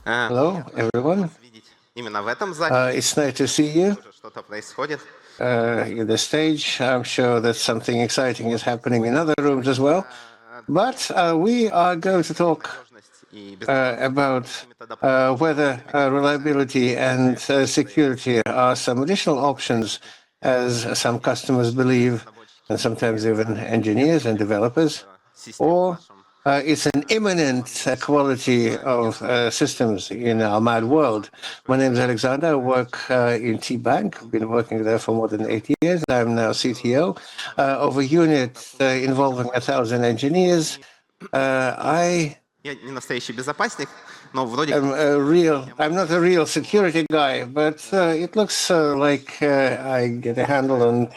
Hello, everyone. It's nice to see you in the stage. I'm sure that something exciting is happening in other rooms as well. But we are going to talk about whether reliability and security are some additional options, as some customers believe, and sometimes even engineers and developers, or it's an imminent quality of systems in our mad world. My name is Alexander. I work in T-Bank. I've been working there for more than 8 years. I'm now CTO of a unit involving 1,000 engineers. I'm not a real security guy, but it looks like I get a handle on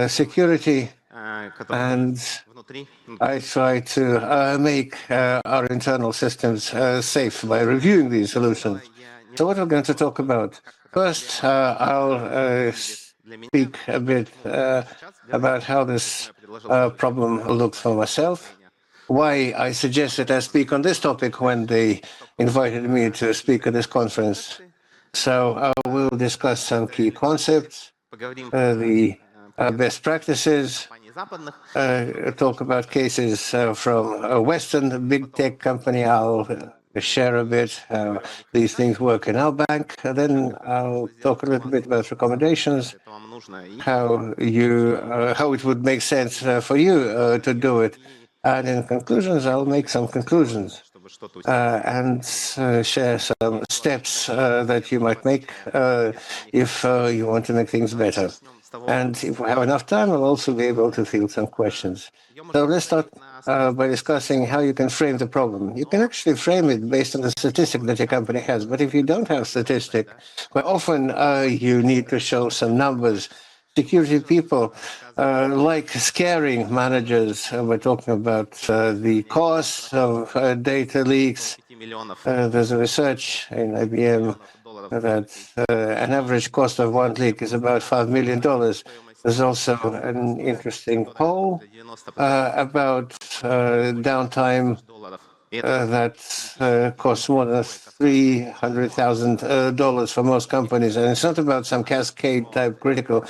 security, and I try to make our internal systems safe by reviewing these solutions. So what we're going to talk about. First, I'll speak a bit about how this problem looks for myself, why I suggested I speak on this topic when they invited me to speak at this conference. So we'll discuss some key concepts, the best practices, talk about cases from a Western big tech company. I'll share a bit how these things work in our bank. And then I'll talk a little bit about recommendations, how it would make sense for you to do it. And in conclusions, I'll make some conclusions and share some steps that you might make if you want to make things better. And if we have enough time, I'll also be able to field some questions. So let's start by discussing how you can frame the problem. You can actually frame it based on the statistic that your company has. But if you don't have statistic, quite often you need to show some numbers. Security people like scaring managers. We're talking about the cost of data leaks. There's a research in IBM that an average cost of one leak is about $5 million. There's also an interesting poll about downtime that costs more than $300,000 for most companies. And it's not about some cascade-type critical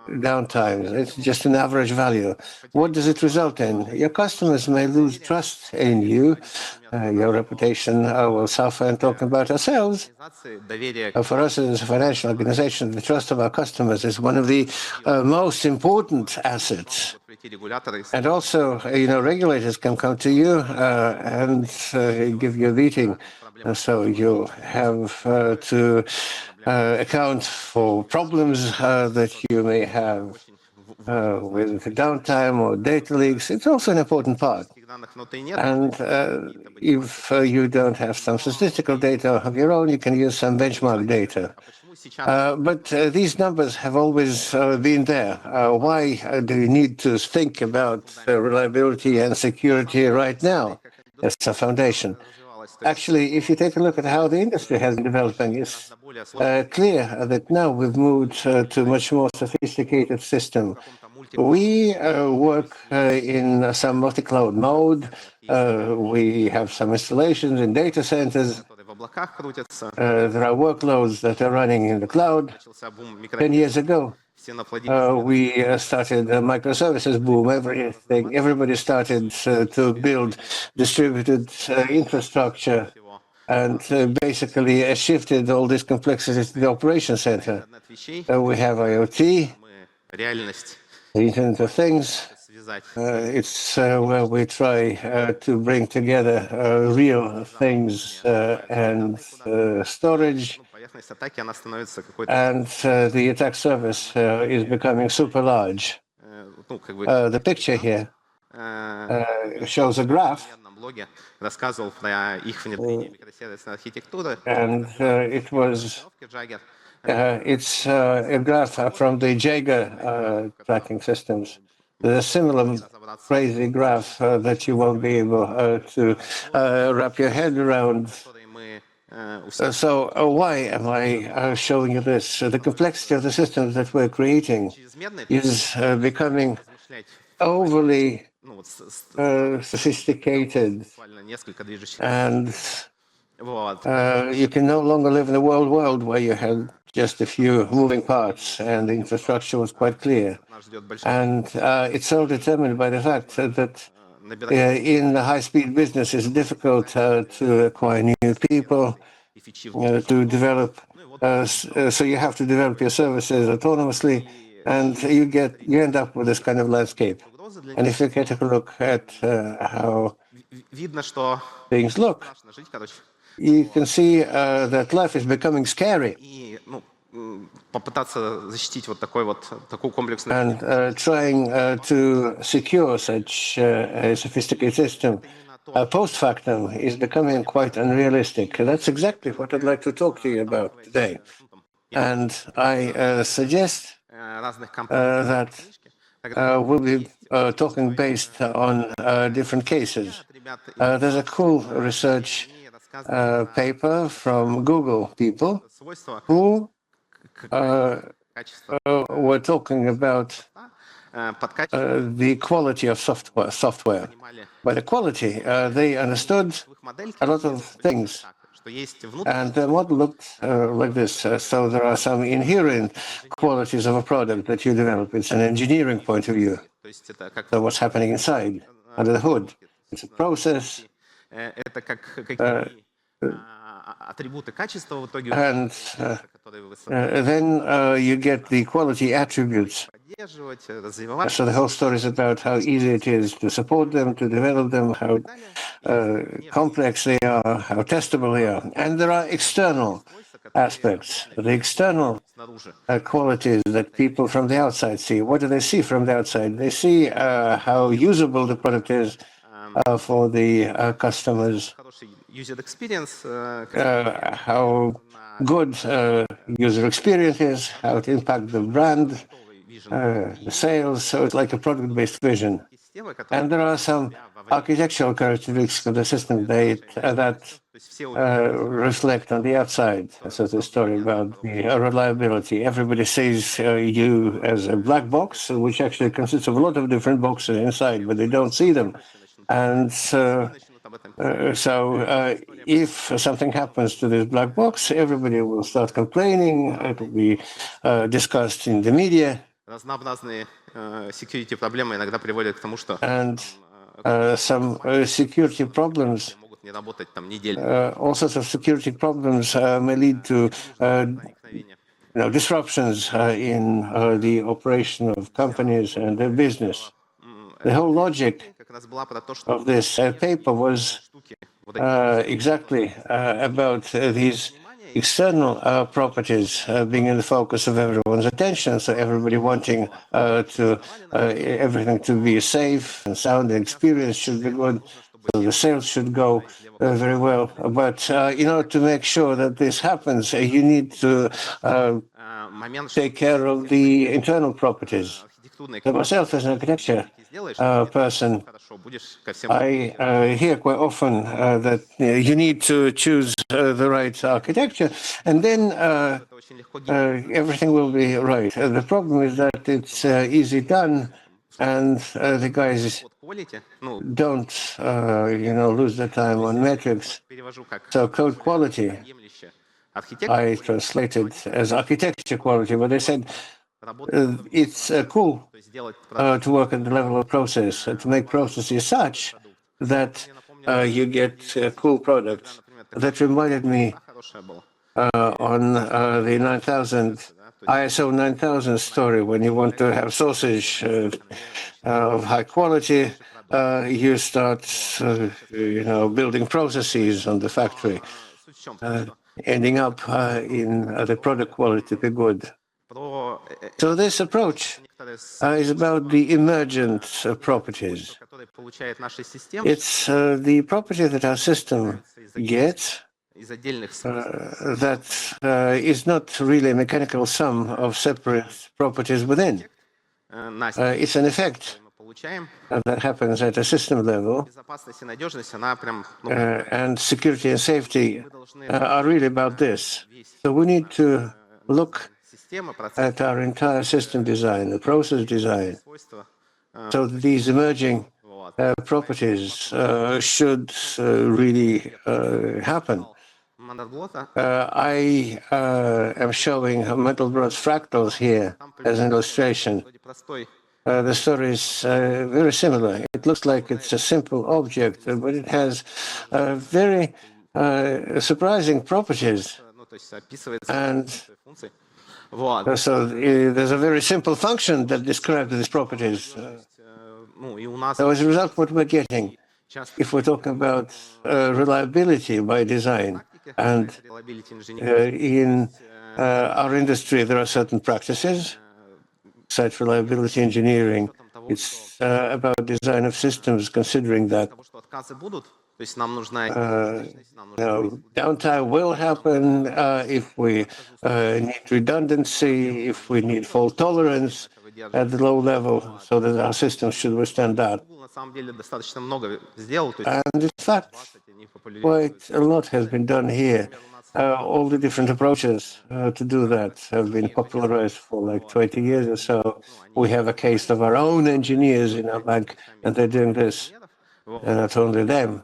downtime. It's just an average value. What does it result in? Your customers may lose trust in you. Your reputation will suffer. And talking about ourselves, for us as a financial organization, the trust of our customers is one of the most important assets. And also, regulators can come to you and give you a meeting. So you have to account for problems that you may have with downtime or data leaks. It's also an important part. And if you don't have some statistical data of your own, you can use some benchmark data. But these numbers have always been there. Why do you need to think about reliability and security right now as a foundation? Actually, if you take a look at how the industry has been developing, it's clear that now we've moved to a much more sophisticated system. We work in some multi-cloud mode. We have some installations in data centers. There are workloads that are running in the cloud. 10 years ago, we started a microservices boom. Everybody started to build distributed infrastructure and basically shifted all this complexity to the operation center. We have IoT, the Internet of Things. It's where we try to bring together real things and storage. And the attack surface is becoming super large. The picture here shows a graph. And it's a graph from the Jaeger tracking systems. There's a similar crazy graph that you won't be able to wrap your head around. So why am I showing you this? The complexity of the systems that we're creating is becoming overly sophisticated, and You can no longer live in a world where you had just a few moving parts and the infrastructure was quite clear. And it's all determined by the fact that in the high-speed business it's difficult to acquire new people, to develop. So you have to develop your services autonomously, and you end up with this kind of landscape. And if you take a look at how things look, you can see that life is becoming scary. And trying to secure such a sophisticated system post factum is becoming quite unrealistic. That's exactly what I'd like to talk to you about today. And I suggest that we'll be talking based on different cases. There's a cool research paper from Google people who were talking about the quality of software. By the quality, they understood a lot of things. And the model looked like this. So there are some inherent qualities of a product that you develop. It's an engineering point of view. So what's happening inside, under the hood? It's a process. And then you get the quality attributes. So the whole story is about how easy it is to support them, to develop them, how complex they are, how testable they are. And there are external aspects, the external qualities that people from the outside see. What do they see from the outside? They see how usable the product is for the customers, how good user experience is, how it impacts the brand, the sales. So it's like a product-based vision. And there are some architectural characteristics of the system that reflect on the outside. So the story about the reliability. Everybody sees you as a black box, which actually consists of a lot of different boxes inside, but they don't see them. And so if something happens to this black box, everybody will start complaining. It will be discussed in the media. And some security problems, all sorts of security problems may lead to disruptions in the operation of companies and their business. The whole logic of this paper was exactly about these external properties being in the focus of everyone's attention. So everybody wanting everything to be safe and sound, and experience should be good. So the sales should go very well. But in order to make sure that this happens, you need to take care of the internal properties. So myself, as an architecture person, I hear quite often that you need to choose the right architecture, and then everything will be right. The problem is that it's easy done, and the guys don't, lose their time on metrics. So code quality, I translated as architecture quality, but they said it's cool to work at the level of process, to make processes such that you get a cool product. That reminded me on the 9000 ISO 9000 story. When you want to have sausage of high quality, you start, building processes on the factory, ending up in the product quality to be good. So this approach is about the emergent properties. It's the property that our system gets that is not really a mechanical sum of separate properties within. It's an effect that happens at a system level, and security and safety are really about this. So we need to look at our entire system design, the process design, so these emerging properties should really happen. I am showing Mandelbrot's fractals here as an illustration. The story is very similar. It looks like it's a simple object, but it has very surprising properties. And so there's a very simple function that describes these properties. So as a result, what we're getting, if we're talking about reliability by design, and in our industry there are certain practices, site reliability engineering, it's about design of systems, considering that downtime will happen if we need redundancy, if we need fault tolerance at the low level, so that our systems should withstand that. And in fact, quite a lot has been done here. All the different approaches to do that have been popularized for like 20 years or so. We have a case of our own engineers in our bank, and they're doing this, and not only them.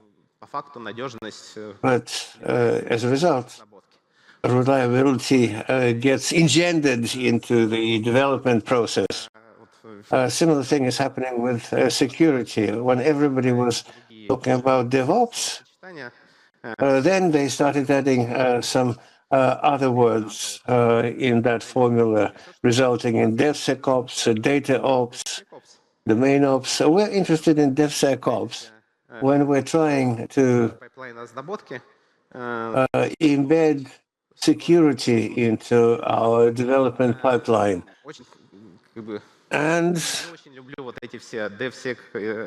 But as a result, reliability gets engendered into the development process. A similar thing is happening with security. When everybody was talking about DevOps, then they started adding some other words in that formula, resulting in DevSecOps, DataOps, domain ops. So we're interested in DevSecOps when we're trying to embed security into our development pipeline. And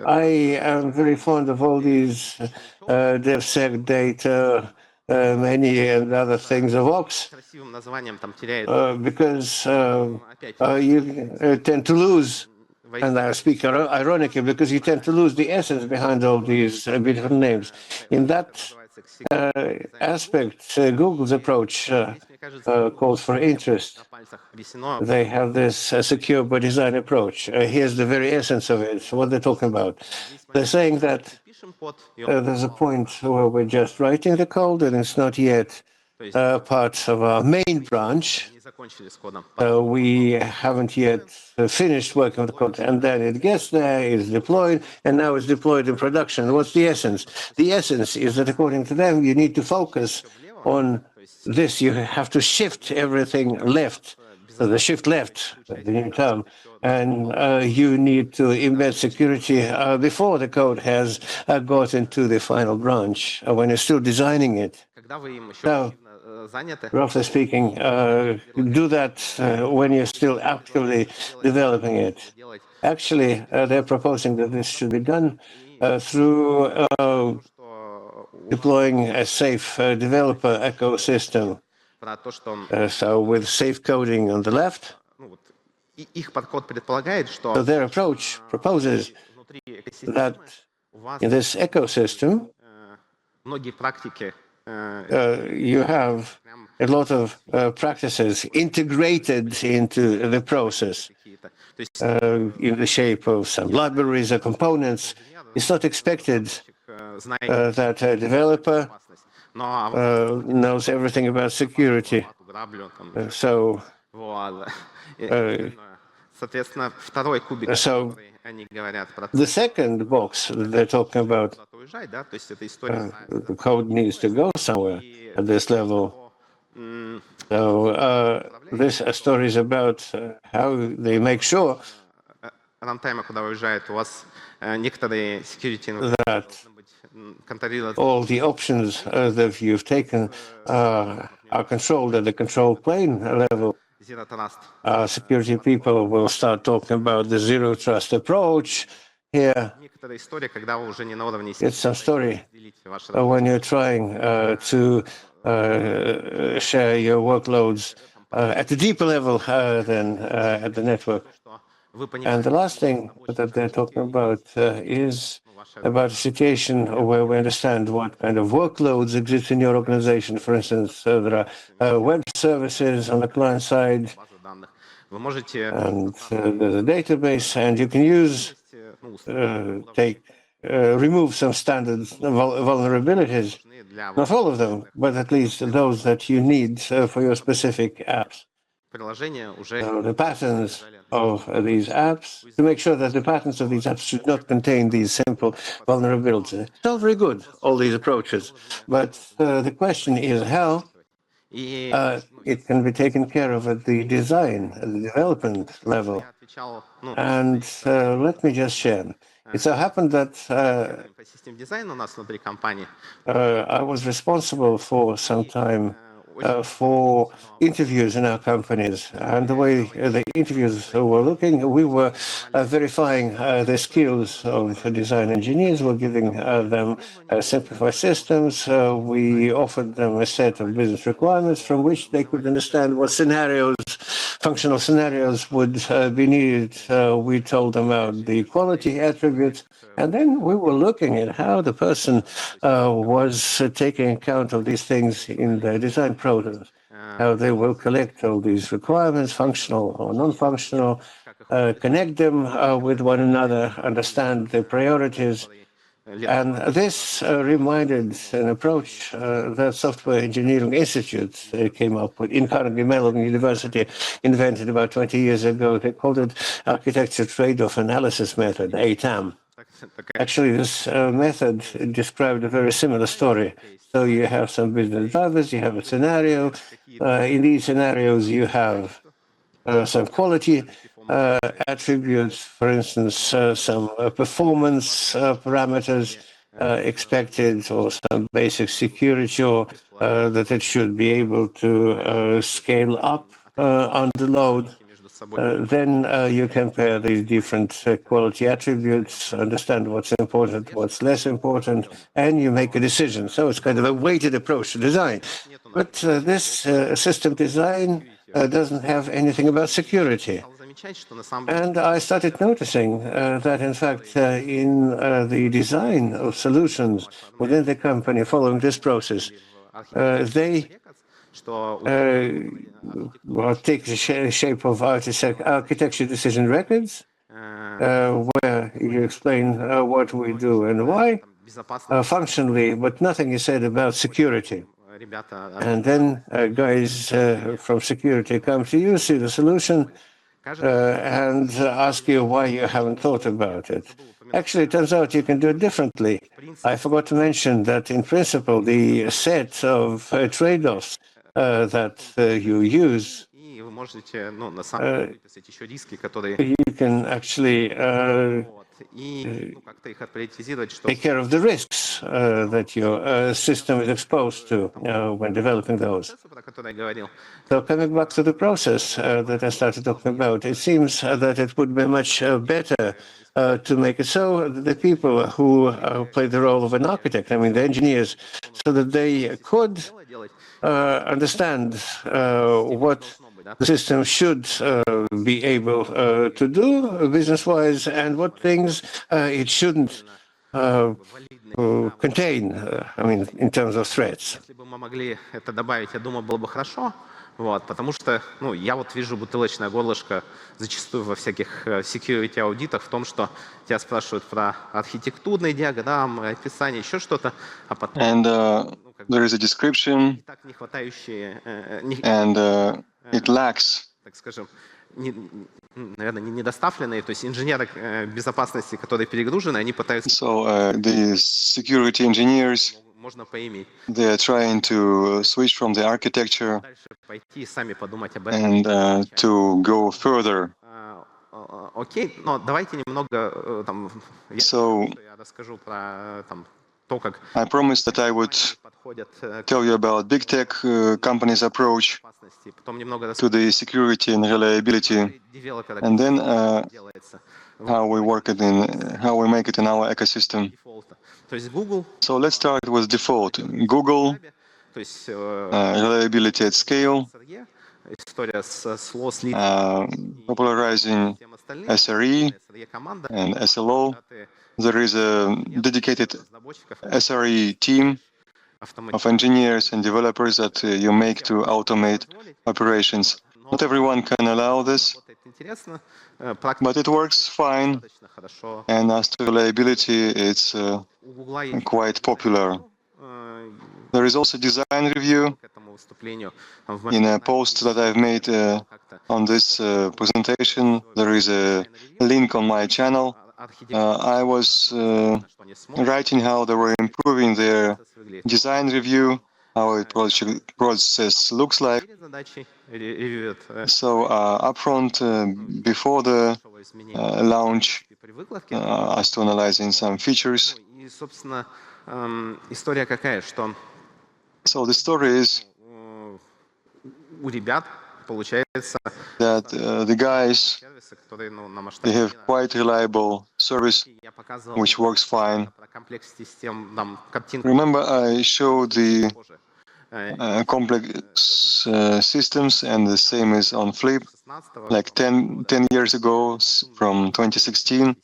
I am very fond of all these DevSec data, many and other things of ops, because you tend to lose, and I speak ironically, because you tend to lose the essence behind all these beautiful names. In that aspect, Google's approach calls for interest. They have this secure by design approach. Here's the very essence of it, what they're talking about. They're saying that there's a point where we're just writing the code and it's not yet part of our main branch. We haven't yet finished working on the code, and then it gets there, it's deployed, and now it's deployed in production. What's the essence? The essence is that, according to them, you need to focus on this. You have to shift everything left, so the shift left, the new term, and you need to embed security before the code has got into the final branch, when you're still designing it. So, roughly speaking, do that when you're still actively developing it. Actually, they're proposing that this should be done through deploying a safe developer ecosystem. So with safe coding on the left, so their approach proposes that in this ecosystem, you have a lot of practices integrated into the process in the shape of some libraries or components. It's not expected that a developer knows everything about security. So the second box that they're talking about, the code needs to go somewhere at this level. So this story is about how they make sure that all the options that you've taken are controlled at the control plane level. Security people will start talking about the zero trust approach here. It's a story when you're trying to share your workloads at a deeper level than at the network. And the last thing that they're talking about is about a situation where we understand what kind of workloads exist in your organization. For instance, there are web services on the client side, and there's a database, and you can use, take remove some standard vulnerabilities. Not all of them, but at least those that you need for your specific apps. So the patterns of these apps, to make sure that the patterns of these apps should not contain these simple vulnerabilities. It's all very good, all these approaches, but the question is how it can be taken care of at the design, at the development level. And let me just share. It so happened that I was responsible for some time for interviews in our companies. And the way the interviews were looking, we were verifying the skills of design engineers. We're giving them simplified systems. We offered them a set of business requirements from which they could understand what scenarios, functional scenarios would be needed. We told them about the quality attributes. And then we were looking at how the person was taking account of these things in the design process, how they will collect all these requirements, functional or non-functional, connect them with one another, understand the priorities. And this reminded an approach that Software Engineering Institute came up with in Carnegie Mellon University, invented about 20 years ago. They called it Architecture Trade-off Analysis Method, ATAM. Actually, this method described a very similar story. So you have some business drivers, you have a scenario. In these scenarios, you have some quality attributes, for instance, some performance parameters expected, or some basic security, or that it should be able to scale up under load. Then you compare these different quality attributes, understand what's important, what's less important, and you make a decision. So it's kind of a weighted approach to design. But this system design doesn't have anything about security. And I started noticing that, in fact, in the design of solutions within the company following this process, they take the shape of architecture decision records, where you explain what we do and why, functionally, but nothing is said about security. And then guys from security come to you, see the solution, and ask you why you haven't thought about it. Actually, it turns out you can do it differently. I forgot to mention that, in principle, the set of trade-offs that you use, you can actually take care of the risks that your system is exposed to when developing those. So coming back to the process that I started talking about, it seems that it would be much better to make it so that the people who play the role of an architect, I mean the engineers, so that they could understand what the system should be able to do business-wise and what things it shouldn't contain, I mean, in terms of threats. Вот, потому что, ну, я вот вижу бутылочное горлышко зачастую во всяких security-аудитах в том, что тебя спрашивают про архитектурные диаграммы, описание, еще что-то, а потом... And there is a description, and it lacks, так скажем, наверное, недоставленные, то есть инженеры безопасности, которые перегружены, они пытаются... So the security engineers, they are trying to switch from the architecture and to go further. Окей, но давайте немного там... So I promised that I would tell you about big tech companies' approach to the security and reliability, and then how we work it in, how we make it in our ecosystem. So let's start with default. Google, reliability at scale, popularizing SRE and SLO. There is a dedicated SRE team of engineers and developers that you make to automate operations. Not everyone can allow this, but it works fine. And as to reliability, it's quite popular. There is also design review. In a post that I've made on this presentation, there is a link on my channel. I was writing how they were improving their design review, how a process looks like. So upfront, before the launch, as to analyzing some features. So the story is that the guys, they have quite reliable service, which works fine. Remember, I showed the complex systems, and the same is on Flip, like 10 years ago, from 2016,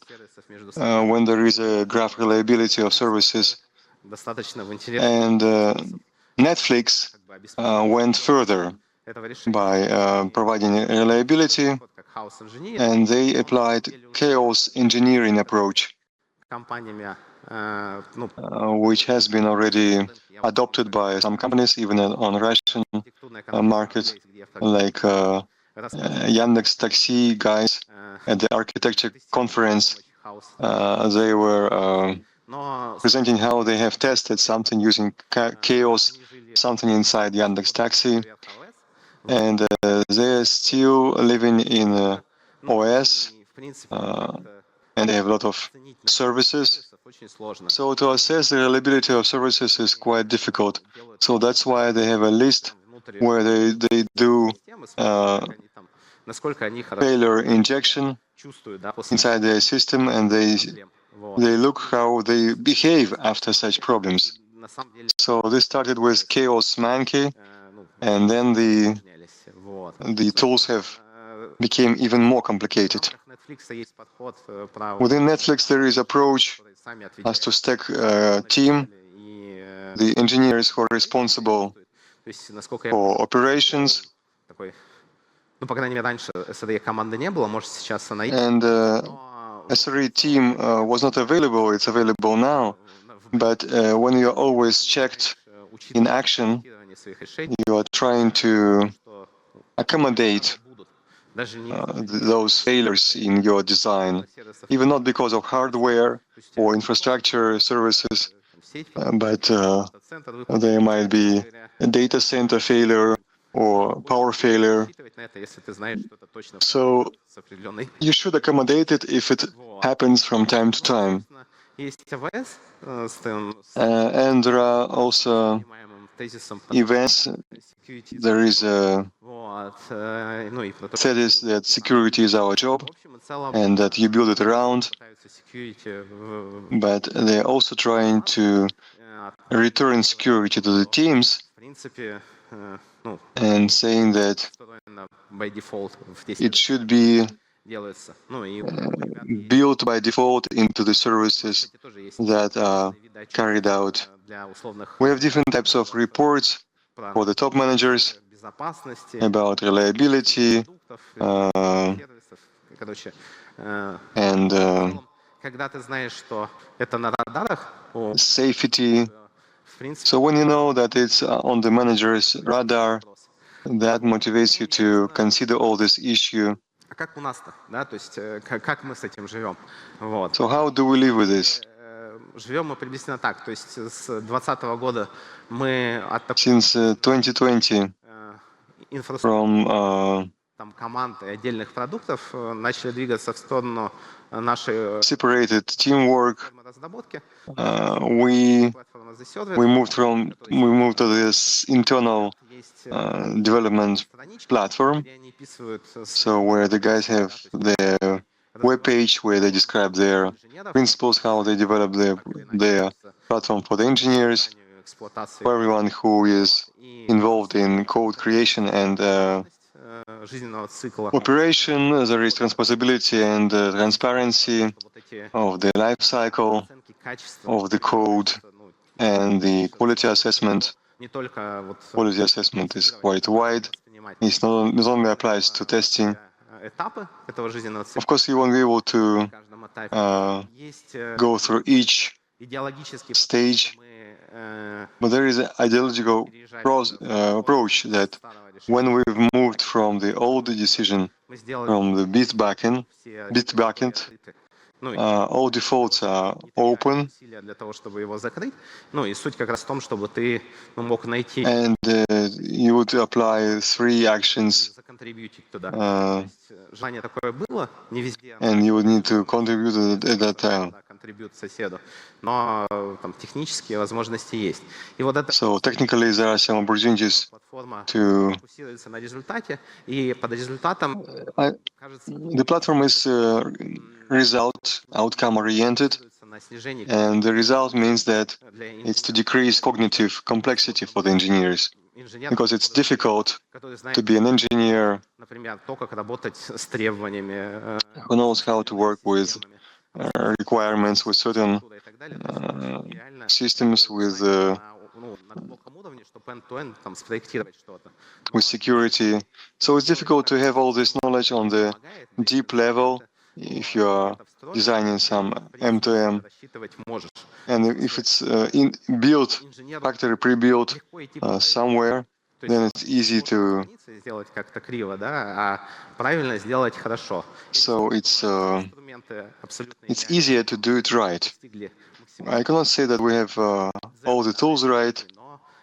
when there is a graph reliability of services. And Netflix went further by providing reliability, and they applied chaos engineering approach, which has been already adopted by some companies, even on Russian market, like Yandex Taxi guys at the architecture conference. They were presenting how they have tested something using chaos, something inside Yandex Taxi, and they're still living in OS, and they have a lot of services. So to assess the reliability of services is quite difficult. So that's why they have a list where they do failure injection inside their system, and they look how they behave after such problems. So this started with Chaos Monkey, and then the tools have became even more complicated. Within Netflix, there is approach as to stack team, the engineers who are responsible for operations. And SRE team was not available, it's available now. But when you're always checked in action, you are trying to accommodate those failures in your design, even not because of hardware or infrastructure services, but there might be a data center failure or power failure. So you should accommodate it if it happens from time to time. And there are also events. There is a thesis that security is our job and that you build it around, but they're also trying to return security to the teams and saying that it should be built by default into the services that are carried out. We have different types of reports for the top managers about reliability and safety. So when you know that it's on the manager's radar, that motivates you to consider all this issue. So how do we live with this? Since 2020, from separated teamwork, we moved to this internal development platform, so where the guys have their web page where they describe their principles, how they develop their platform for the engineers, for everyone who is involved in code creation and operation. There is responsibility and transparency of the life cycle of the code, and the quality assessment. Quality assessment is quite wide. It not only applies to testing, этапы этого жизненного Of цикла. course, you won't be able to На каждом этапе есть go through each идеологический stage, мы but there is an ideological approach that when we've moved from the old decision, мы сделали from the bit backend, ну, all defaults are open, усилия для того, чтобы его закрыть. Ну и суть как раз в том, чтобы ты мог найти and you would apply 3 actions, законтрибьютить туда. То есть желание такое было, не везде. and you would need to contribute at that time. Контрибьют соседу, но там технические возможности есть. И вот это So technically, there are some opportunities платформа to. фокусируется на результате, и под результатом кажется, The platform is result outcome oriented, на снижение and the result means that it's to decrease cognitive complexity for the engineers, because it's difficult который знает, to be an engineer например, то, как работать с требованиями, who knows how to work with requirements, with certain и так далее. То есть реально systems, with на глубоком уровне, чтобы end-to-end там спроектировать что-то. security. So it's difficult to have all this knowledge on the deep level if you are designing some M2M. Рассчитывать можешь. And if it's built, factory pre-built somewhere, then it's easy to. Сделать как-то криво, да, а правильно сделать хорошо. So Инструменты абсолютно it's easier to do it right. достигли I cannot say that we have all the tools right,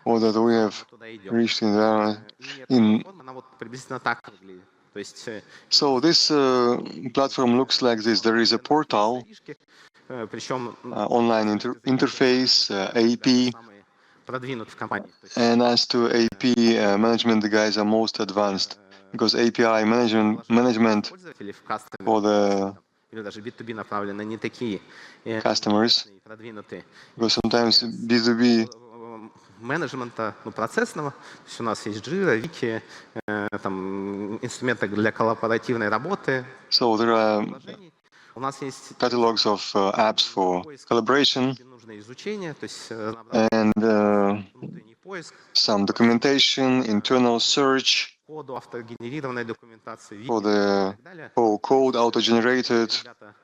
or that we have reached in. она вот приблизительно так выглядит. То есть So this platform looks like this. There is a portal, причем online interface, AP, продвинут в компании. and as to AP management, the guys are most advanced because API management Пользователи в кастомере for the или даже B2B направлены не такие customers, продвинутые. because sometimes B2B. Менеджмента, ну, процессного. То есть у нас есть Jira, Wiki, там инструменты для коллаборативной работы. So there are У нас есть catalogs of apps for collaboration нужное изучение, то есть and внутренний поиск, some documentation, internal search коду, автогенерированной документации, for Wiki the и так далее. whole code, auto-generated Ребята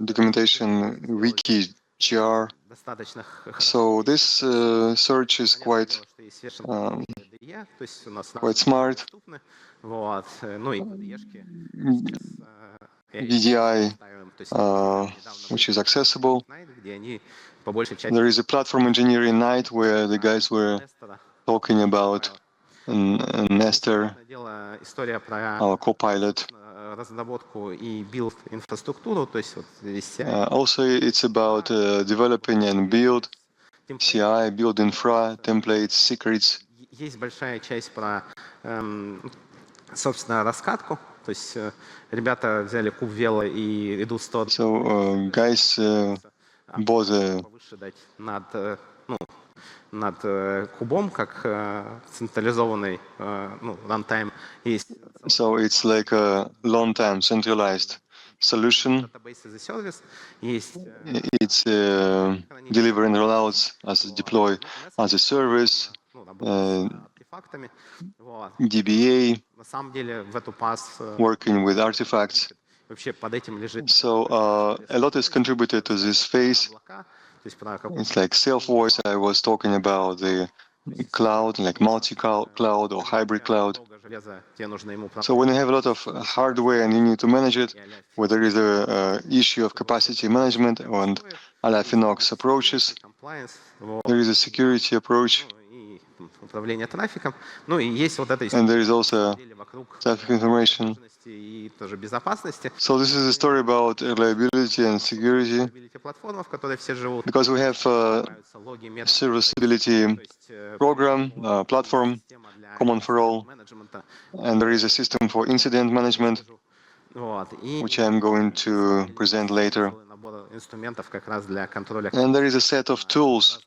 documentation, wiki, jar. достаточно So this search is quite smart. Вот. Ну и VDI-шки. VDI, which is accessible. There is a platform engineering night where the guys were talking about Nestor, our co-pilot. Разработку и build инфраструктуру, то есть вот здесь Also, it's about developing and build CI, build infra, templates, secrets. Есть большая часть про, собственно, раскатку. То есть ребята взяли куб вела и идут 100. So guys bought повыше дать над кубом, как централизованный runtime. Есть so it's like a long-time centralized solution. database as a service. Есть It's deliver and rollouts as a deploy as a service, артефактами. Вот. DBA, На самом деле в эту PaaS working with artifacts. вообще под этим лежит. So a lot is contributed to this phase. It's like self-voice. I was talking about the cloud, like multi-cloud or hybrid cloud. So when you have a lot of hardware and you need to manage it, where there is a issue of capacity management and Alafinox approaches, there is a security approach. Управление трафиком. Ну и есть вот эта And there is also вокруг traffic information. и тоже безопасности. So this is a story about reliability and security, Платформа, в которой все живут. because we have a serviceability program, platform, common for all, and there is a system for incident management, which I'm going to present later. Инструментов как раз для контроля. And there is a set of tools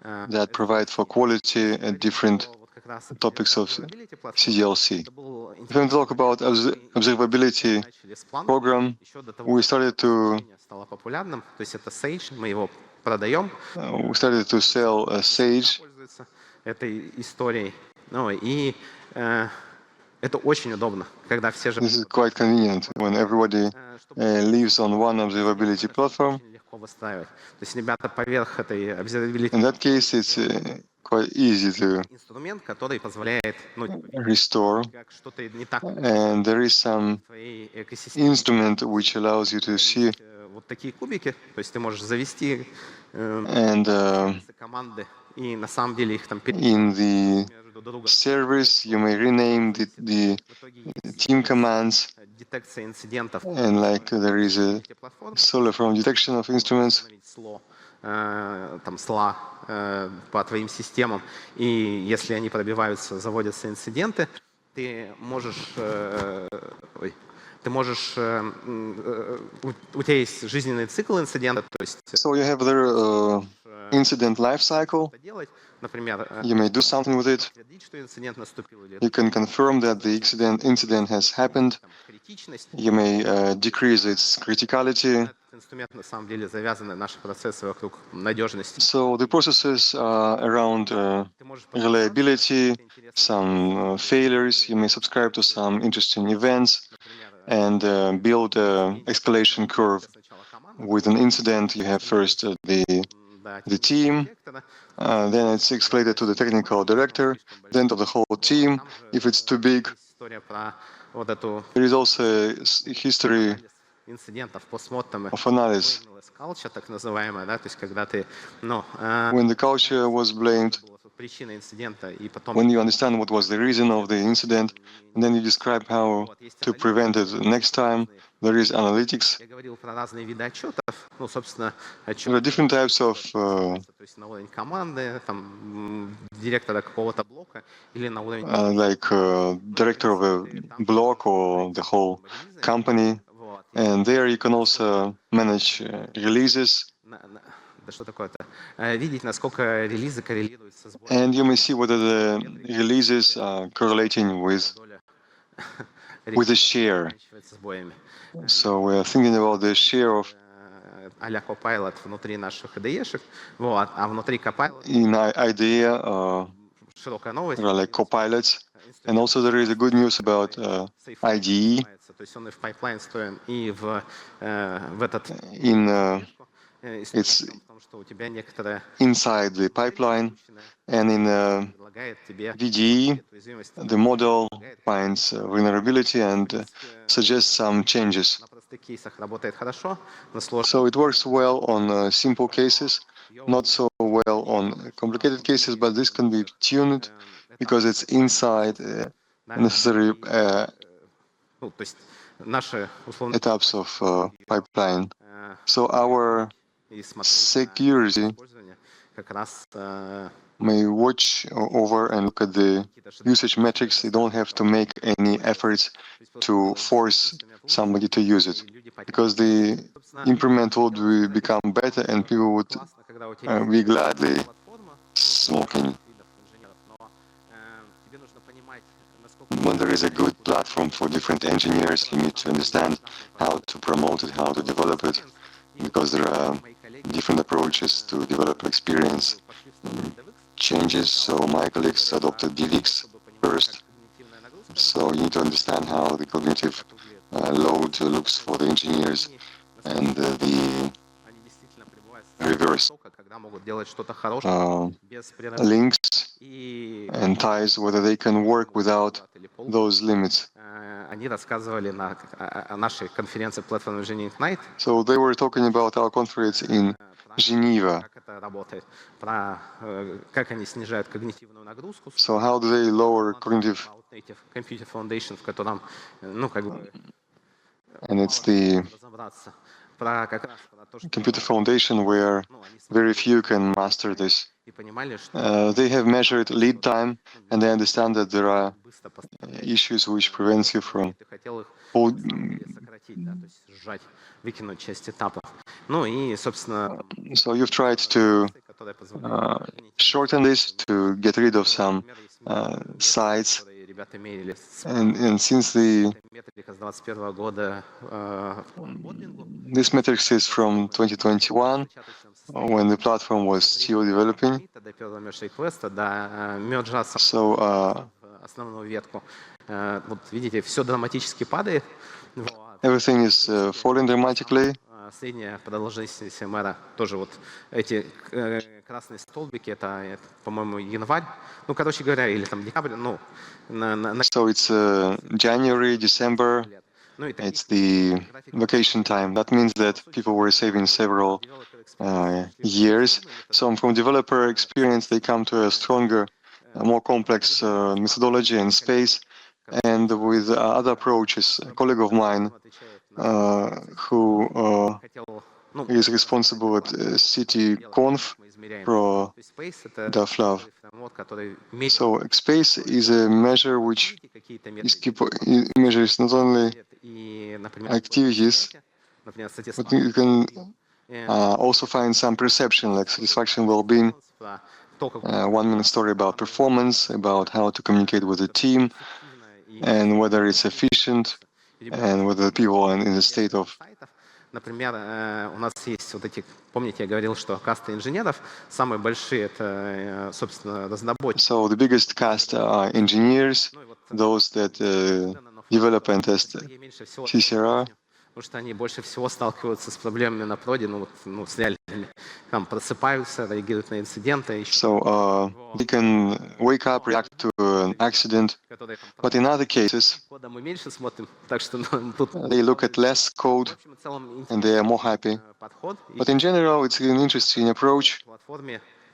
that provide for quality at different topics of CDLC. If we talk about observability program, we started to sell Sage. Этой историей. Ну и Это очень удобно, когда все же This is quite convenient when everybody lives on one observability platform. очень легко выстраивать. То есть ребята поверх этой observability In that case, it's quite easy to инструмент, который позволяет, ну, restore, как что-то не так and there is some в твоей экосистеме. instrument which allows you to see, Вот такие кубики, то есть ты можешь завести and команды, и на самом деле их там in the между другом. service you may rename the В итоге team commands, детекция инцидентов and like there is a solar from detection of instruments. сло, там сла по твоим системам, и если они пробиваются, заводятся инциденты, ты можешь, у тебя есть жизненный цикл инцидента, то есть So you have their incident life cycle. делать, например, You may do something with it. подтвердить, что инцидент наступил, или You can confirm that the incident has happened. там, критичность. You may decrease its criticality. Этот инструмент на самом деле завязаны наши процессы вокруг надежности. So the processes are around Ты можешь reliability, some failures. You may subscribe to some interesting events and build an escalation curve. сначала команду, With an incident, you have first the team, then it's escalated to the technical director, then to the whole team. If it's too big, история про вот эту there is also a history инцидентов, постмортем, of analysis. culture, так называемая, да, то есть когда ты, ну, When the culture was blamed, причина инцидента, и потом when you understand what was the reason of the incident, and then you describe how to prevent it next time, there is analytics. я говорил про разные виды отчетов, ну, собственно, There отчет, are different types of, то есть на уровень команды, там, директора какого-то блока, или на уровень like director of a block or the whole company. вот. And there you can also manage releases, Да что такое-то? Видеть, насколько релизы коррелируют со сбором. and you may see whether the releases are correlating with the share. С сбоями. So we are thinking about the share of А-ля Copilot внутри наших IDE-шек, вот, а внутри Copilot in IDEA. широкая новость. There are like copilots, and also there is a good news about IDE. То есть он и в пайплайн встроен, и в этот In it's в том, что у тебя некоторая inside the pipeline, and in предлагает тебе VDE, уязвимость the model finds vulnerability and suggests some changes. на простых кейсах работает хорошо, на сложных So it works well on simple cases, not so well on complicated cases, but this can be tuned because it's inside necessary ну, то есть наши условно etaps of pipeline. So our и смотреть security использование как раз may watch over and look at the usage metrics. They don't have to make any efforts to force somebody to use it, because the improvement would become better and people would классно, когда у тебя be gladly платформа, smoking. инженеров, но тебе нужно понимать, насколько When there is a good platform for different engineers, you need to understand how to promote it, how to develop it, because there are different approaches to develop experience changes. So my colleagues adopted DVX first. So you need to understand how the cognitive load looks for the engineers and the они действительно пребывают reverse когда могут делать что-то хорошее без прерывания. links И and ties, whether they can work without those limits. они рассказывали на нашей конференции Platform Engineering Night, So they were talking about our conference in Geneva. как это работает, про как они снижают когнитивную нагрузку. So how do they lower cognitive? Native Computer Foundation, в котором, ну, как бы, And it's the разобраться про как раз про то, что computer foundation where very few can master this. и понимали, что They have measured lead time, and they understand that there are быстро поставить. issues which prevents you from Ты хотел их pull- сократить, да, то есть сжать, выкинуть часть этапов. Ну и, собственно, So you've tried to которые позволяют shorten this to get rid of some sites, которые ребята мерили с and since the метрика с 2021 года this metrics is from 2021, when the platform was still developing. до первого merge request, до мерджа So основную ветку. Вот видите, все драматически падает. Everything is falling dramatically. Средняя продолжительность мэра тоже вот эти красные столбики, это по-моему, январь. Ну, короче говоря, или там декабрь, ну, So it's January, December. It's the vacation time. That means that people were saving several years. So from developer experience, they come to a stronger, more complex methodology and space. And with other approaches, a colleague of mine who is responsible at CityConf for DAFLAV. So space is a measure which measures not only activities, but you can also find some perception like satisfaction, well-being. 1 minute story about performance, about how to communicate with the team, and whether it's efficient, and whether people are in a state of. Например, у нас есть вот эти, помните, я говорил, что касты инженеров, самые большие это, собственно, разработчики. So the biggest caste are engineers, those that develop and test CCR. Потому что они больше всего сталкиваются с проблемами на проде, ну, с реальными. Там просыпаются, реагируют на инциденты. So they can wake up, react to an accident, but in other cases, Мы меньше смотрим, так что тут they look at less code and they are more happy. But in general, it's an interesting approach.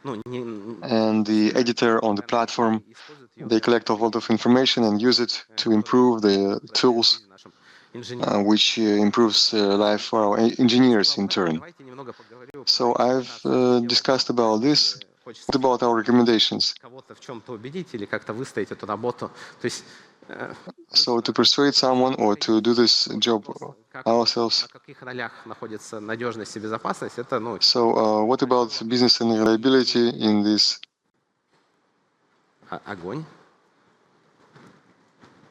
And the editor on the platform, they collect a lot of information and use it to improve the tools, which improves life for our engineers in turn. So I've discussed about this. What about our recommendations? So to persuade someone or to do this job ourselves. So what about business and reliability in this? Огонь.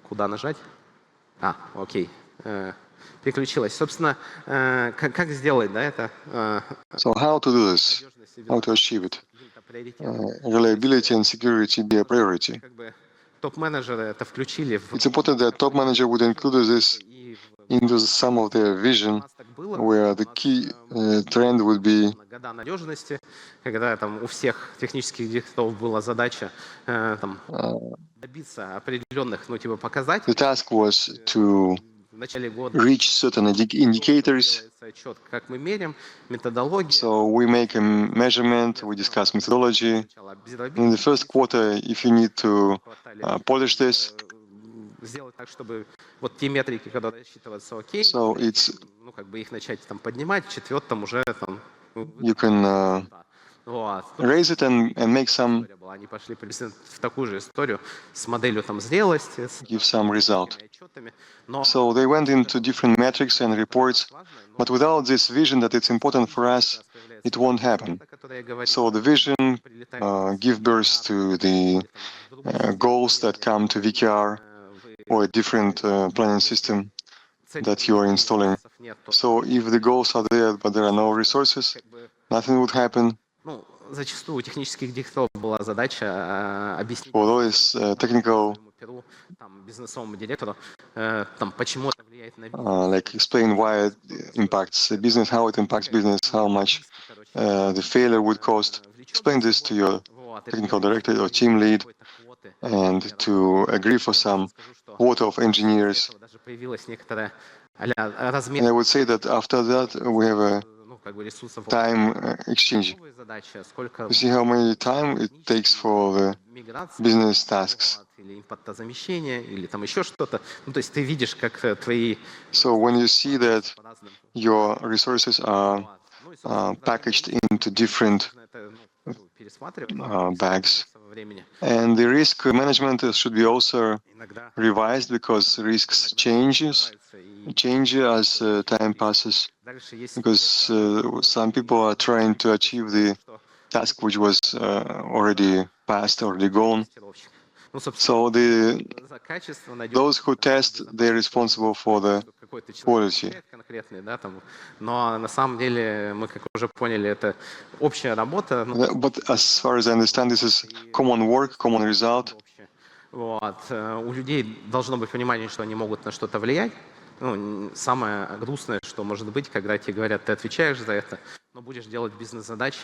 Куда нажать? Окей. Переключилась. Собственно, как сделать, да, это? So how to do this? How to achieve it? Reliability and security be a priority. Топ-менеджеры это включили. It's important that top manager would include this into some of their vision, where the key trend would be. Года надежности, когда там у всех технических директоров была задача там добиться определенных, ну типа показателей. The task was to reach certain indicators. So we make a measurement, we discuss methodology. In the first quarter, if you need to polish this, so it's you can raise it and make some, give some result. So they went into different metrics and reports, but without this vision that it's important for us, it won't happen. So the vision give birth to the goals that come to VKR or a different planning system that you are installing. So if the goals are there, but there are no resources, nothing would happen. Зачастую у технических директоров была задача объяснить technical, бизнесовому директору, почему это влияет на бизнес. Like explain why it impacts business, how it impacts business, how much the failure would cost. Explain this to your technical director or team lead, and to agree for some quota of engineers. And I would say that after that we have a time exchange. You see how many time it takes for the business tasks. So when you see that your resources are packaged into different bags, and the risk management should be also revised because risks change as time passes, because some people are trying to achieve the task which was already passed, already gone. So those who test, they're responsible for the quality. But as far as I understand, this is common work, common result. Вот. У людей должно быть понимание, что они могут на что-то влиять. Ну, самое грустное, что может быть, когда тебе говорят, ты отвечаешь за это, но будешь делать бизнес-задачи.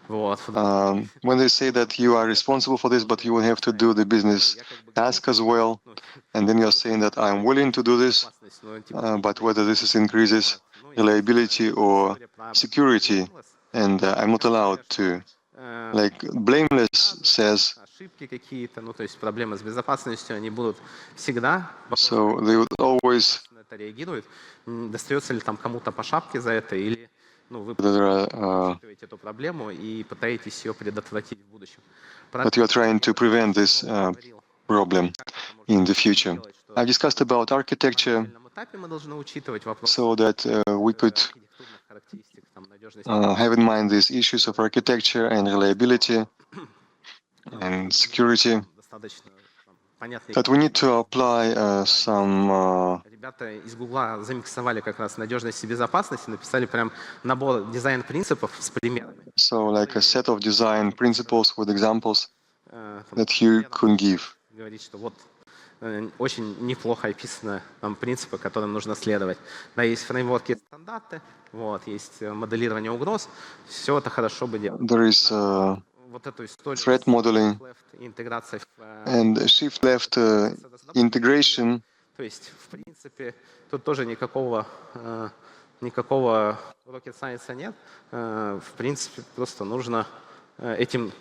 Вот. When they say that you are responsible for this, but you will have to do the business task as well, and then you're saying that I'm willing to do this, but whether this is increases reliability or security, and I'm not allowed to. Like Blameless says, Ошибки какие-то, ну, то есть проблемы с безопасностью, они будут всегда. so they would always На это реагируют. Достается ли там кому-то по шапке за это, или ну, вы учитываете эту проблему и пытаетесь ее предотвратить в будущем. but you are trying to prevent this problem in the future. I've discussed about architecture so that we could have in mind these issues of architecture and reliability and security, that we need to apply some Ребята из Гугла замиксовали как раз надежность и безопасность, написали прям набор дизайн-принципов с примерами. So like a set of design principles with examples that you could give. Говорит, что вот очень неплохо описаны там принципы, которым нужно следовать. Да, есть фреймворки, стандарты, вот, есть моделирование угроз, все это хорошо бы делать. There is Вот эту историю threat modeling интеграция and shift-left integration. То есть, в принципе, тут тоже никакого rocket science нет. В принципе, просто нужно этим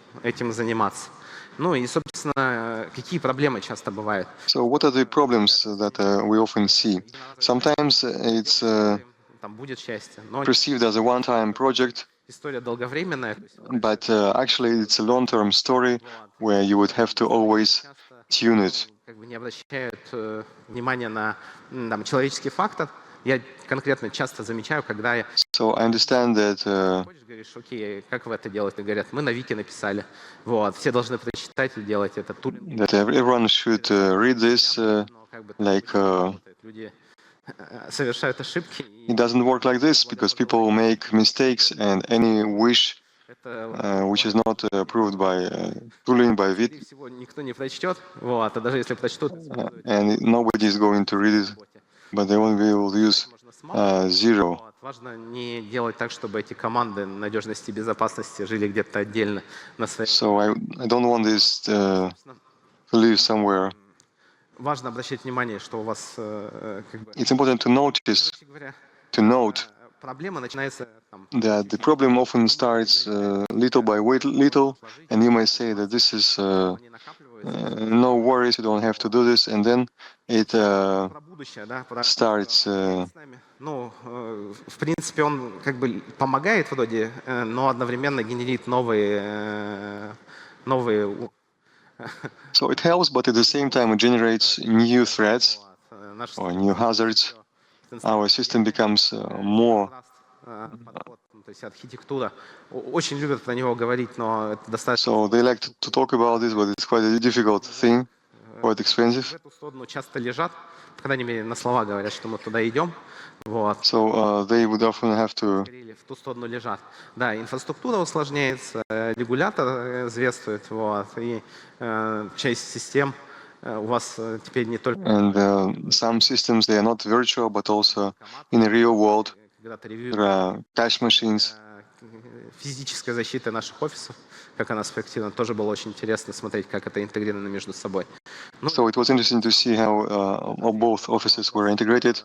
заниматься. Ну и, собственно, какие проблемы часто бывают? So what are the problems that we often see? Sometimes it's Там будет счастье, но perceived as a one-time project, история долговременная. but actually it's a long-term story where you would have to always tune it. Как бы не обращают внимания на там, человеческий фактор. Я конкретно часто замечаю, когда я So I understand that говоришь, окей, как вы это делаете? Говорят, мы на Вики написали. Вот, все должны прочитать и делать это. that everyone should read this like Люди совершают ошибки. it doesn't work like this because people make mistakes and any wish which is not approved by tooling by VIT Всего никто не прочтет. Вот, а даже если прочтут, and nobody is going to read it, but they won't be able to use zero. Важно не делать так, чтобы эти команды надежности и безопасности жили где-то отдельно на своей. So I don't want this to live somewhere. Важно обращать внимание, что у вас как бы, It's important to notice, to note проблема начинается там, that the problem often starts little by little, and you may say that this is no worries, you don't have to do this, and then it про будущее, да, про starts. Ну, в принципе, он как бы помогает вроде, но одновременно генерит новые. So it helps, but at the same time it generates new threats or new hazards. Our system becomes more. То есть архитектура. Очень любят про него говорить, но это достаточно. So they like to talk about this, but it's quite a difficult thing, quite expensive. В эту сторону часто лежат, по крайней мере, на слова говорят, что мы туда идем. Вот. So they would often have to. В ту сторону лежат. Да, инфраструктура усложняется, регулятор известствует, вот, и часть систем у вас теперь не только. And some systems they are not virtual, but also in the real world. There are cache machines. Физическая защита наших офисов, как она спроектирована, тоже было очень интересно смотреть, как это интегрировано между собой. So it was interesting to see how both offices were integrated.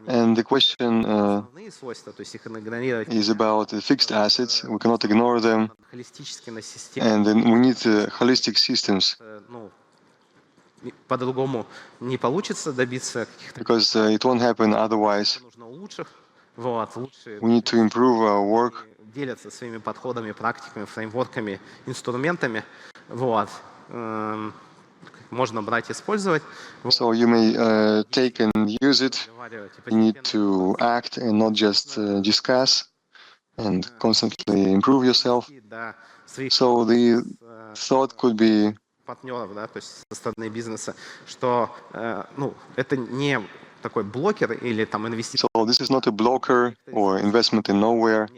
And the question is about the fixed assets. We cannot ignore them. And then we need holistic systems. По-другому не получится добиться каких-то. Because it won't happen otherwise. Нужно у лучших. Вот, лучшие. We need to improve our work. Делятся своими подходами, практиками, фреймворками, инструментами. Вот. Можно брать, использовать. So you may take and use it. You need to act and not just discuss and constantly improve yourself. So the thought could be партнеров, да, то есть со стороны бизнеса, что ну, это не такой блокер или там инвестиция. So this is not a blocker or investment in nowhere.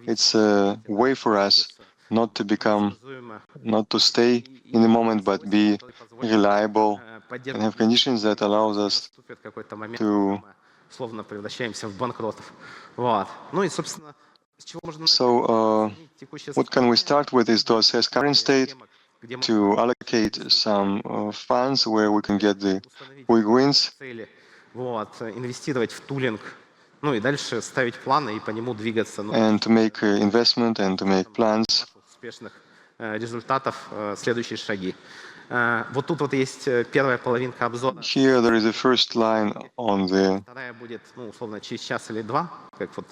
It's a way for us not to become, not to stay in the moment, but be reliable, and have conditions that allows us to. Условно превращаемся в банкротов. Вот. Ну и, собственно, с чего можно начать? So, what can we start with is to assess current state, to allocate some funds where we can get the quick wins. Вот, инвестировать в тулинг, ну и дальше ставить планы и по нему двигаться. And to make investment and to make plans. Успешных результатов, следующие шаги. Вот тут вот есть первая половинка обзора. Here there is a first line on the. Вторая будет, ну, условно, через час или два, как вот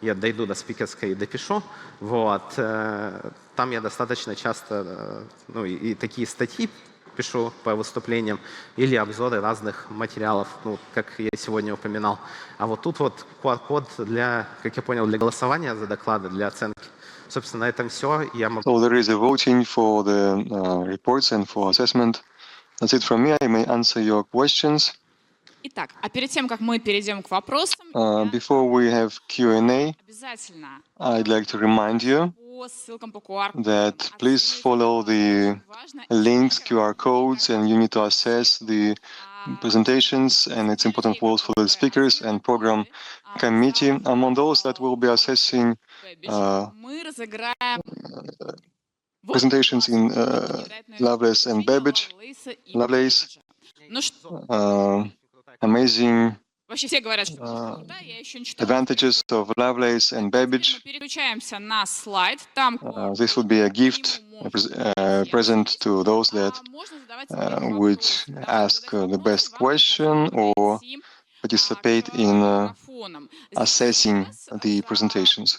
я дойду до спикерской и допишу. Вот. Там я достаточно часто, ну, и такие статьи пишу по выступлениям или обзоры разных материалов, ну, как я сегодня упоминал. А вот тут вот QR-код для, как я понял, для голосования за доклады, для оценки. Собственно, на этом все. So there is a voting for the reports and for assessment. That's it from me. I may answer your questions. Итак, а перед тем, как мы перейдем к вопросам, Before we have Q&A, обязательно I'd like to remind you по ссылкам по QR that please follow the links, QR codes, and you need to assess the presentations, and it's important both for the speakers and program committee. Among those that will be assessing мы разыграем presentations in Lovelace and Babbage, Lovelace, Ну что, amazing вообще все говорят, что да, я еще не читала. advantages of Lovelace and Babbage. Мы переключаемся на слайд, там This would be a gift, a present to those that можно задавать would ask the best question or participate in assessing the presentations.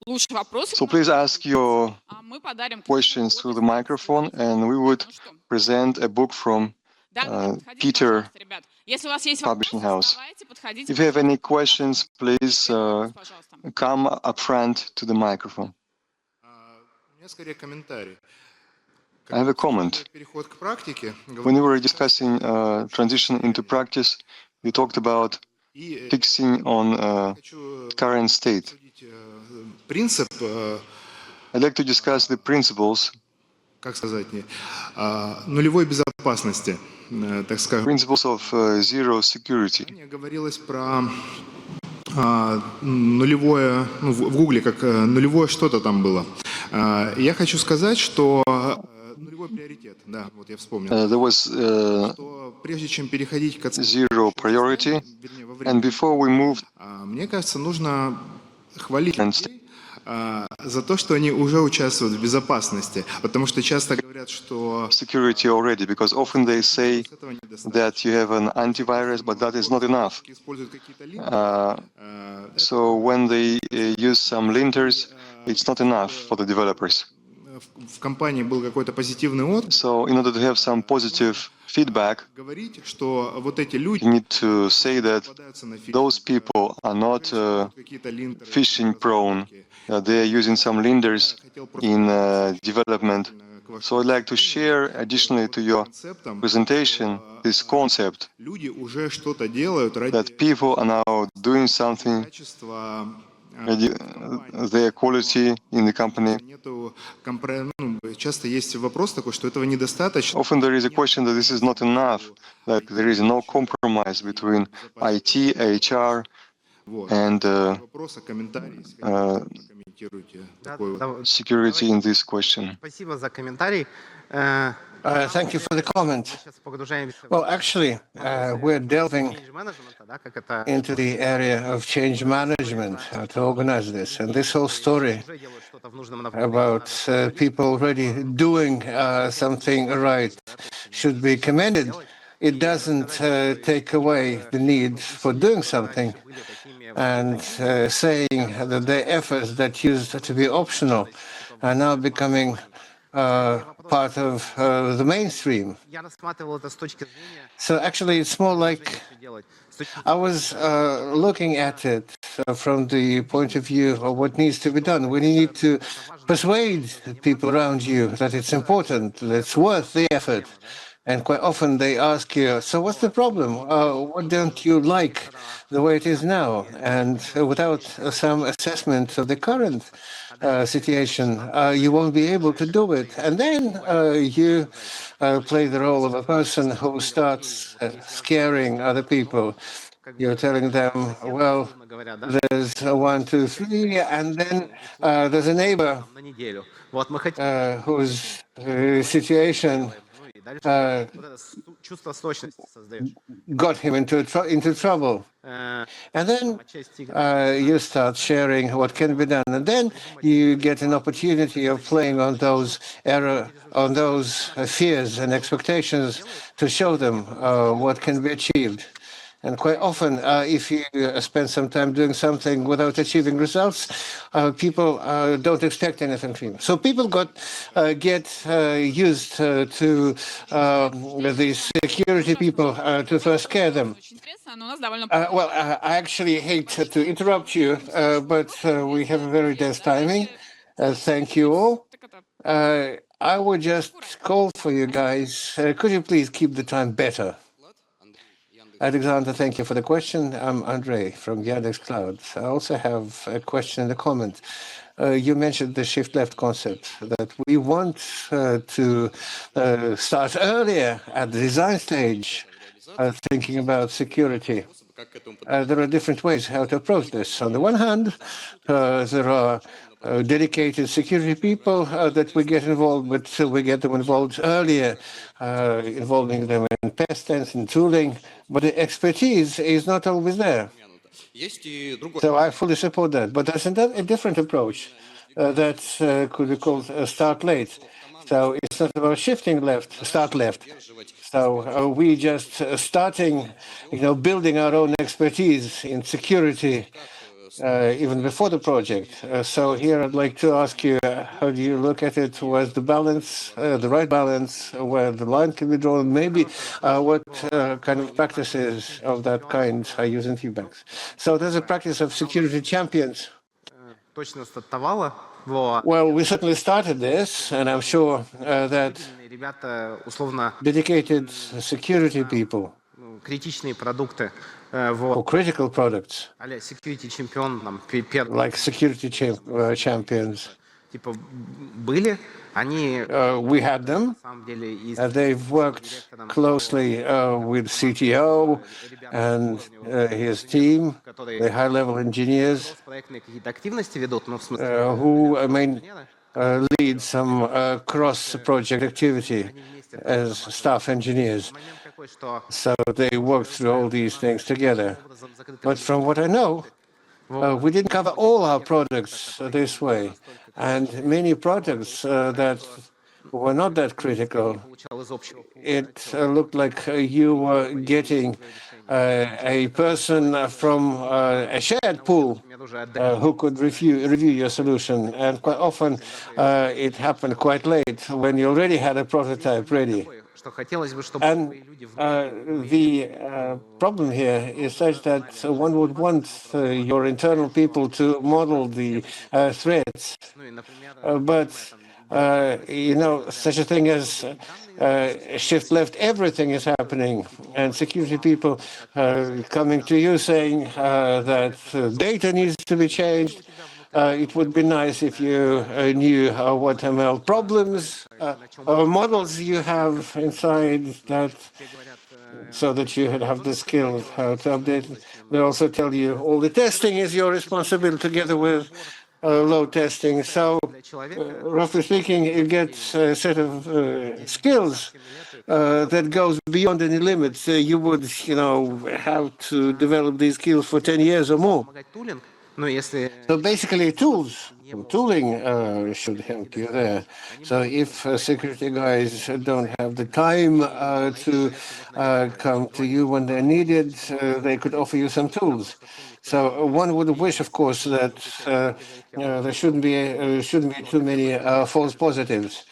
лучший вопрос. So please ask your Мы подарим questions through the microphone, and we would present a book from Peter ребят. Если у вас есть Publishing вопросы, House. давайте подходите. If you have any questions, please come up front to the microphone. Скорее комментарий. I have a comment. Переход к практике. When we were discussing transition into practice, you talked about fixing on current state. Принцип, I'd like to discuss the principles, как сказать, нулевой безопасности, так скажем. principles of zero security. Говорилось про нулевое, ну, в Гугле как нулевое что-то там было. Я хочу сказать, что нулевой приоритет, да, вот я вспомнил. There was Что прежде чем переходить к zero priority, and before we moved, мне кажется, нужно хвалить людей за то, что они уже участвуют в безопасности, потому что часто говорят, что security already, because often they say that you have an antivirus, but that is not enough. используют какие-то линки. So when they use some linters, it's not enough for the developers. В компании был какой-то позитивный отзыв. So in order to have some positive feedback, Говорить, что вот эти люди you need to say that попадаются на those people are not какие-то линтеры. phishing prone. They are using some linters in development. So I'd like to share additionally to your presentation this concept Люди уже что-то делают ради that people are now doing something, качества. their quality in the company. Нету часто есть вопрос такой, что этого недостаточно. Often there is a question that this is not enough, that there is no compromise between IT, HR, and Вопрос, комментарий, если комментируйте такой вот. security in this question. Спасибо за комментарий. Thank you for the comment. Сейчас погружаемся Well, actually, we're delving into the area of change management to organize this. And this whole story about people already doing something right should be commended. It doesn't take away the need for doing something and saying that the efforts that used to be optional are now becoming part of the mainstream. So actually, it's more like I was looking at it from the point of view of what needs to be done. We need to persuade people around you that it's important, that it's worth the effort And quite often they ask you, so what's the problem? What don't you like the way it is now? And without some assessment of the current situation, you won't be able to do it. And then you play the role of a person who starts scaring other people. You're telling them, well, there's a 1, 2, 3, and then there's a neighbor whose situation got him into trouble. And then you start sharing what can be done, and then you get an opportunity of playing on those fears and expectations to show them what can be achieved. And quite often, if you spend some time doing something without achieving results, people don't expect anything from you. So people get used to these security people to first scare them. Well, I actually hate to interrupt you, but we have a very dense timing. Thank you all. I would just call for you guys. Could you please keep the time better? Alexander, thank you for the question. I'm Andrei from Yandex Cloud. I also have a question and a comment. You mentioned the shift left concept, that we want to start earlier at the design stage, thinking about security. There are different ways how to approach this. On the one hand, there are dedicated security people that we get involved with, so we get them involved earlier, involving them in test and tooling, but the expertise is not always there. So I fully support that. But there's a different approach that could be called start late. So it's not about shifting left, start left. So we just starting, building our own expertise in security even before the project. So here I'd like to ask you, how do you look at it? Was the balance, the right balance, where the line can be drawn? Maybe what kind of practices of that kind are used in feedbacks? So there's a practice of security champions. Well, we certainly started this, and I'm sure that dedicated security people or critical products, like security champions, we had them. They've worked closely with CTO and his team, the high-level engineers, who lead some cross-project activity as staff engineers. So they work through all these things together. But from what I know, we didn't cover all our products this way. And many products that were not that critical, it looked like you were getting a person from a shared pool who could review your solution. And quite often it happened quite late when you already had a prototype ready. And the problem here is such that one would want your internal people to model the threats. But such a thing as shift left, everything is happening, and security people coming to you saying that data needs to be changed. It would be nice if you knew what ML problems or models you have inside that, so that you have the skill of how to update it. They also tell you all the testing is your responsibility together with load testing. So, roughly speaking, you get a set of skills that goes beyond any limits. You would, have to develop these skills for 10 years or more. So basically, tooling should help you there. So if security guys don't have the time to come to you when they're needed, they could offer you some tools. So one would wish, of course, that there shouldn't be too many false positives.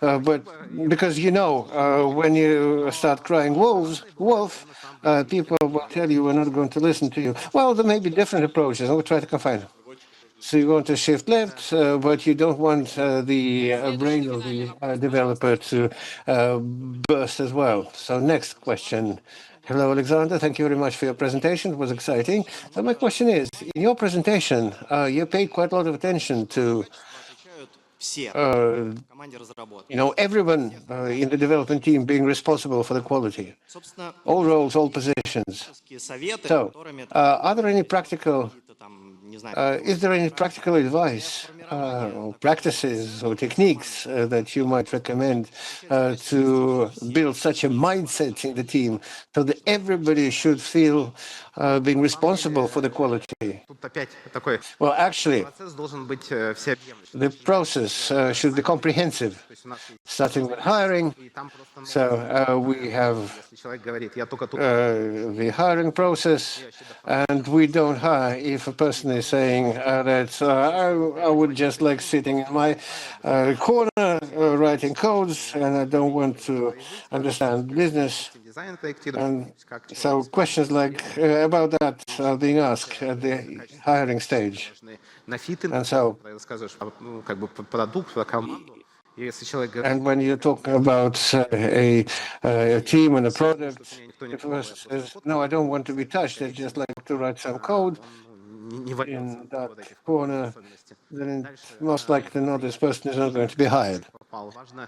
But because when you start crying wolf, people will tell you we're not going to listen to you. Well, there may be different approaches. I will try to confine them. So you want to shift left, but you don't want the brain of the developer to burst as well. So next question. Hello, Alexander. Thank you very much for your presentation. It was exciting. So my question is, in your presentation, you paid quite a lot of attention to everyone in the development team being responsible for the quality, all roles, all positions. So, are there any practical, is there any practical advice, or practices, or techniques that you might recommend to build such a mindset in the team so that everybody should feel being responsible for the quality? Well, actually, the process should be comprehensive, starting with hiring. So we have the hiring process, and we don't hire if a person is saying that I would just like sitting in my corner writing codes, and I don't want to understand business. And so questions like about that are being asked at the hiring stage. And so, and when you're talking about a team and a product, if a person says, no, I don't want to be touched, I just like to write some code in that corner, then it's most likely than not, this person is not going to be hired.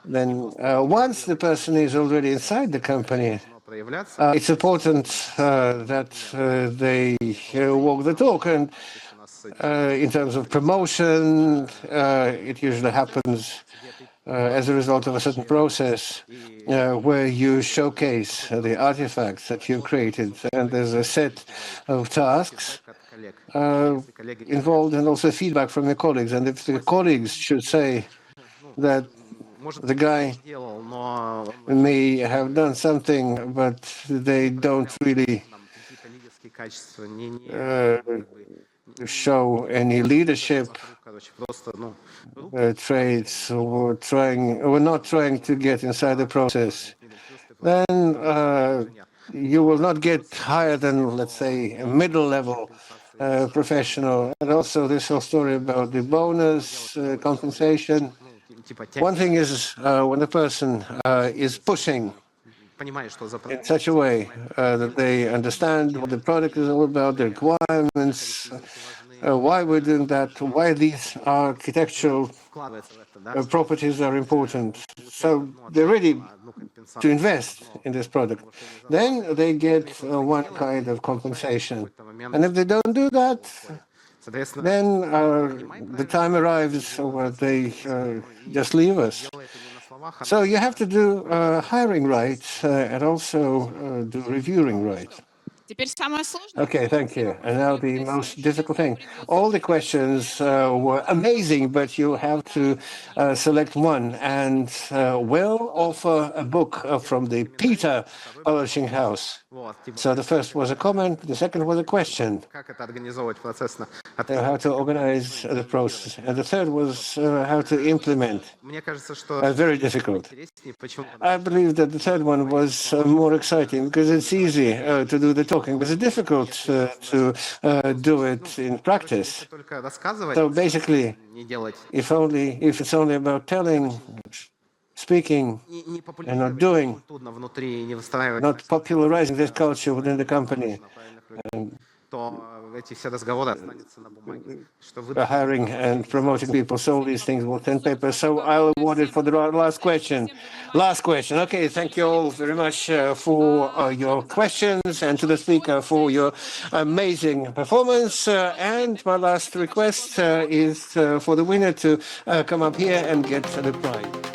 Then once the person is already inside the company, it's important that they walk the talk. And in terms of promotion, it usually happens as a result of a certain process where you showcase the artifacts that you've created. And there's a set of tasks involved and also feedback from your colleagues. And if the colleagues should say that the guy may have done something, but they don't really show any leadership traits, or not trying to get inside the process, then you will not get higher than, let's say, a middle-level professional. And also this whole story about the bonus compensation. One thing is when the person is pushing in such a way that they understand what the product is all about, the requirements, why we're doing that, why these architectural properties are important. So they're ready to invest in this product. Then they get one kind of compensation. And if they don't do that, then the time arrives where they just leave us. So you have to do hiring right and also do reviewing right. Теперь самое сложное. Okay, thank you. And now the most difficult thing. All the questions were amazing, but you have to select one. And we'll offer a book from the Peter Publishing House. So the first was a comment, the second was a question. How to organize the process. And the third was how to implement. Very difficult. I believe that the third one was more exciting because it's easy to do the talking, but it's difficult to do it in practice. So basically, if it's only about telling, speaking, and not doing, not popularizing this culture within the company, hiring and promoting people, so all these things will turn paper. So I'll award it for the last question. Last question. Okay, thank you all very much for your questions, and to the speaker for your amazing performance. And my last request is for the winner to come up here and get the prize.